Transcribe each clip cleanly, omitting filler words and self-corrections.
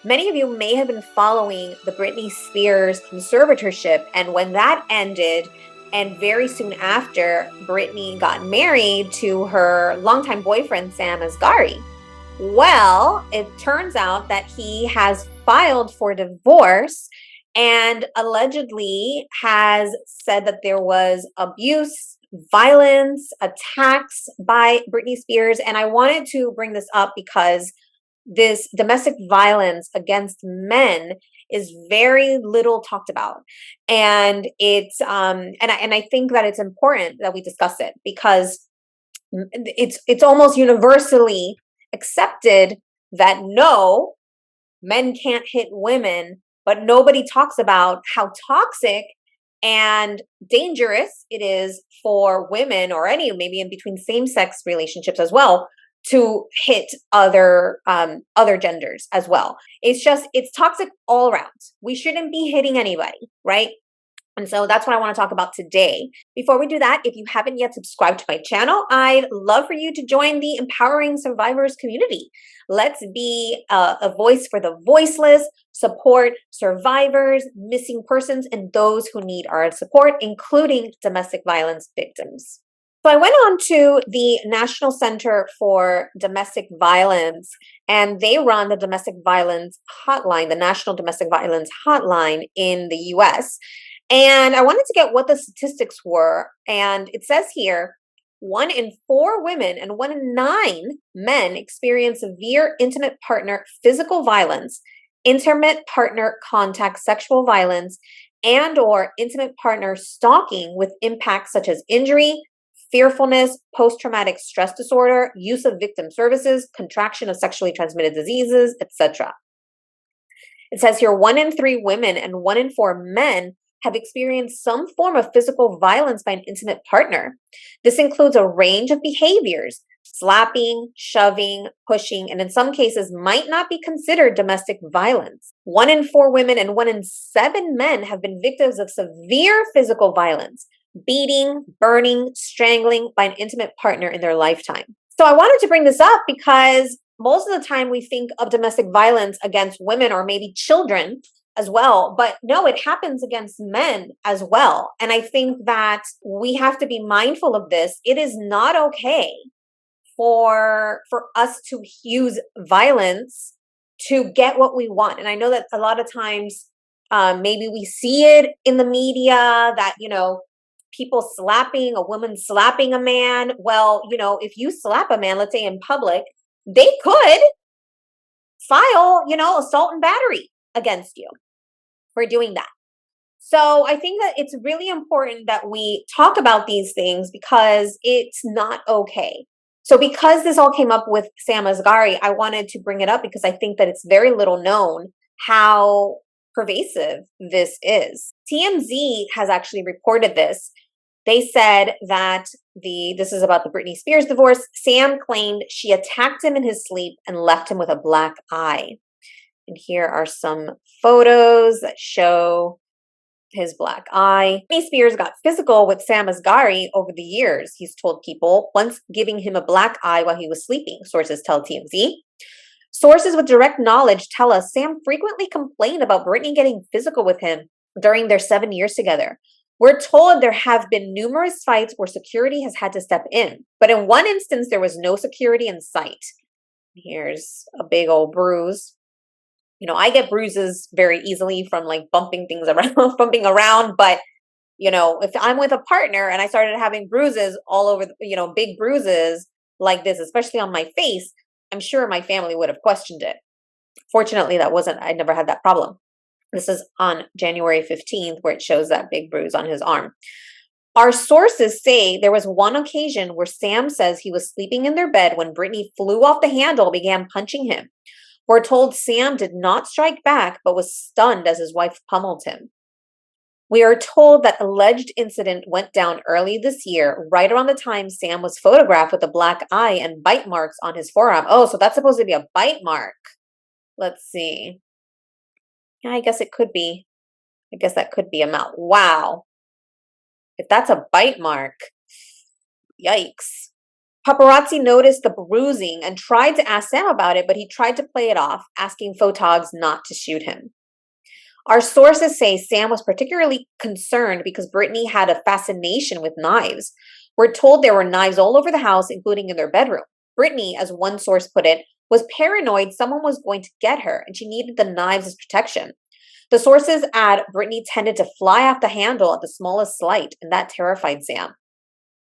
Many of you may have been following the Britney Spears conservatorship, and when that ended, and very soon after, Britney got married to her longtime boyfriend, Sam Asghari. Well, it turns out that he has filed for divorce and allegedly has said that there was abuse, violence, attacks by Britney Spears. And I wanted to bring this up because this domestic violence against men is very little talked about, and I think that it's important that we discuss it because it's almost universally accepted that no, men can't hit women, but nobody talks about how toxic and dangerous it is for women, or any, maybe in between same-sex relationships as well, to hit other genders as well. It's toxic all around. We shouldn't be hitting anybody, right? And so that's what I want to talk about today. Before we do that, if you haven't yet subscribed to my channel, I'd love for you to join the Empowering Survivors community. Let's be a voice for the voiceless, support survivors, missing persons, and those who need our support, including domestic violence victims. So I went on to the National Center for Domestic Violence, and they run the Domestic Violence Hotline, the National Domestic Violence Hotline in the US. And I wanted to get what the statistics were. And it says here, 1 in 4 women and 1 in 9 men experience severe intimate partner physical violence, intimate partner contact sexual violence, and or intimate partner stalking with impacts such as injury, fearfulness, post-traumatic stress disorder, use of victim services, contraction of sexually transmitted diseases, etc. It says here 1 in 3 women and 1 in 4 men have experienced some form of physical violence by an intimate partner. This includes a range of behaviors: slapping, shoving, pushing, and in some cases might not be considered domestic violence. 1 in 4 women and 1 in 7 men have been victims of severe physical violence, beating, burning, strangling by an intimate partner in their lifetime. So I wanted to bring this up because most of the time we think of domestic violence against women or maybe children as well, but no, it happens against men as well. And I think that we have to be mindful of this. It is not okay for us to use violence to get what we want. And I know that a lot of times maybe we see it in the media that, people slapping, a woman slapping a man. Well, if you slap a man, let's say in public, they could file, assault and battery against you for doing that. So I think that it's really important that we talk about these things because it's not okay. So because this all came up with Sam Asghari, I wanted to bring it up because I think that it's very little known how pervasive this is. TMZ has actually reported this. They said that this is about the Britney Spears divorce. Sam claimed she attacked him in his sleep and left him with a black eye. And here are some photos that show his black eye. Britney Spears got physical with Sam Asghari over the years, he's told People, once giving him a black eye while he was sleeping, sources tell TMZ. Sources with direct knowledge tell us Sam frequently complained about Britney getting physical with him during their 7 years together. We're told there have been numerous fights where security has had to step in, but in one instance, there was no security in sight. Here's a big old bruise. I get bruises very easily from like bumping things around, bumping around. But, if I'm with a partner and I started having bruises all over, big bruises like this, especially on my face, I'm sure my family would have questioned it. Fortunately, I never had that problem. This is on January 15th, where it shows that big bruise on his arm. Our sources say there was one occasion where Sam says he was sleeping in their bed when Britney flew off the handle and began punching him. We're told Sam did not strike back, but was stunned as his wife pummeled him. We are told that alleged incident went down early this year, right around the time Sam was photographed with a black eye and bite marks on his forearm. Oh, so that's supposed to be a bite mark. Let's see. I guess it could be. I guess that could be a mouth. Wow. If that's a bite mark, yikes. Paparazzi noticed the bruising and tried to ask Sam about it, but he tried to play it off, asking photogs not to shoot him. Our sources say Sam was particularly concerned because Britney had a fascination with knives. We're told there were knives all over the house, including in their bedroom. Britney, as one source put it, was paranoid someone was going to get her, and she needed the knives as protection. The sources add Britney tended to fly off the handle at the smallest slight, and that terrified Sam.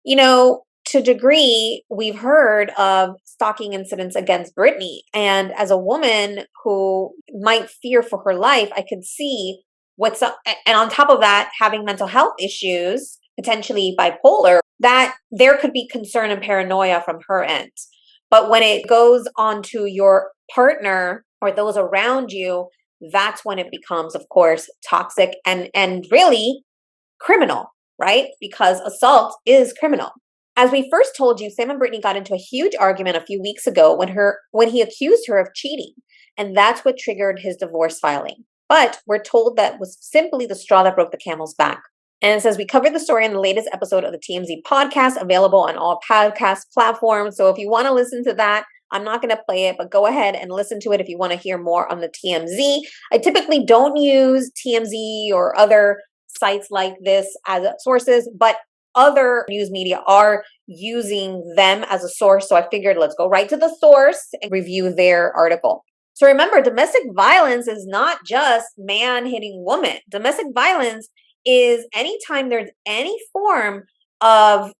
You know, to a degree, we've heard of stalking incidents against Britney. And as a woman who might fear for her life, I could see what's up. And on top of that, having mental health issues, potentially bipolar, that there could be concern and paranoia from her end. But when it goes on to your partner or those around you, that's when it becomes, of course, toxic and really criminal, right? Because assault is criminal. As we first told you, Sam and Britney got into a huge argument a few weeks ago when he accused her of cheating, and that's what triggered his divorce filing. But we're told that was simply the straw that broke the camel's back. And it says we covered the story in the latest episode of the TMZ podcast, available on all podcast platforms. So if you want to listen to that, I'm not going to play it, but go ahead and listen to it if you want to hear more on the TMZ. I typically don't use TMZ or other sites like this as sources, but other news media are using them as a source. So I figured let's go right to the source and review their article. So remember, domestic violence is not just man hitting woman. Domestic violence is anytime there's any form of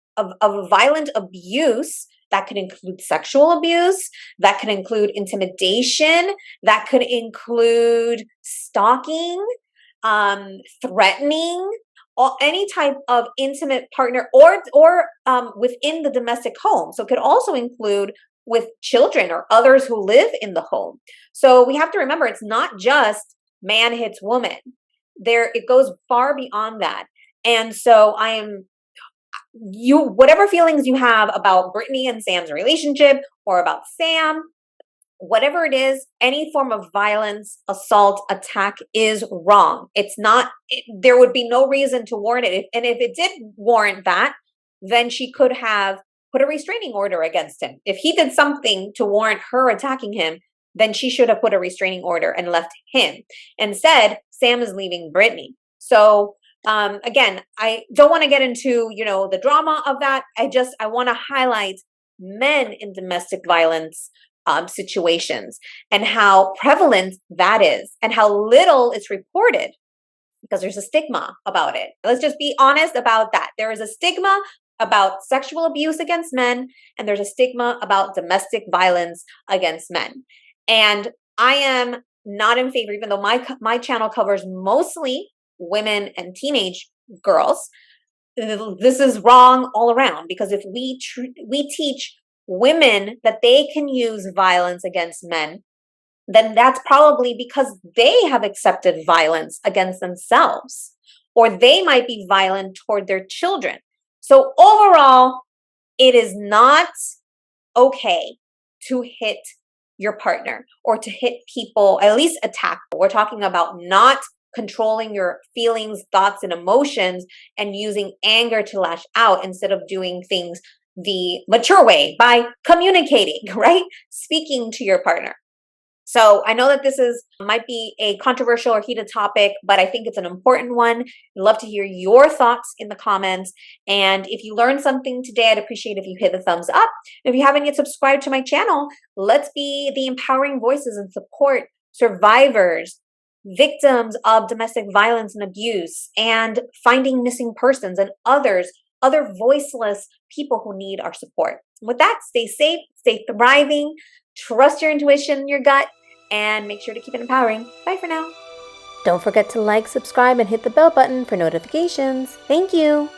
violent abuse. That could include sexual abuse, that could include intimidation, that could include stalking, threatening, any type of intimate partner or within the domestic home. So it could also include with children or others who live in the home. So we have to remember it's not just man hits woman. It goes far beyond that. And so whatever feelings you have about Britney and Sam's relationship or about Sam, whatever it is, any form of violence, assault, attack is wrong. There would be no reason to warrant it. And if it did warrant that, then she could have put a restraining order against him. If he did something to warrant her attacking him, then she should have put a restraining order and left him. Instead, Sam is leaving Britney. So again, I don't want to get into, the drama of that. I want to highlight men in domestic violence situations and how prevalent that is and how little it's reported because there's a stigma about it. Let's just be honest about that. There is a stigma about sexual abuse against men, and there's a stigma about domestic violence against men. And I am not in favor, even though my channel covers mostly women and teenage girls. This is wrong all around, because if we teach women that they can use violence against men, then that's probably because they have accepted violence against themselves, or they might be violent toward their children. So overall, it is not okay to hit your partner or to hit people, at least attack. We're talking about not controlling your feelings, thoughts, and emotions and using anger to lash out instead of doing things the mature way by communicating, right? Speaking to your partner. So I know that this might be a controversial or heated topic, but I think it's an important one. I'd love to hear your thoughts in the comments. And if you learned something today, I'd appreciate if you hit the thumbs up. If you haven't yet subscribed to my channel, let's be the empowering voices and support survivors, victims of domestic violence and abuse, and finding missing persons and other voiceless people who need our support. With that, stay safe, stay thriving, trust your intuition, your gut, and make sure to keep it empowering. Bye for now. Don't forget to like, subscribe, and hit the bell button for notifications. Thank you.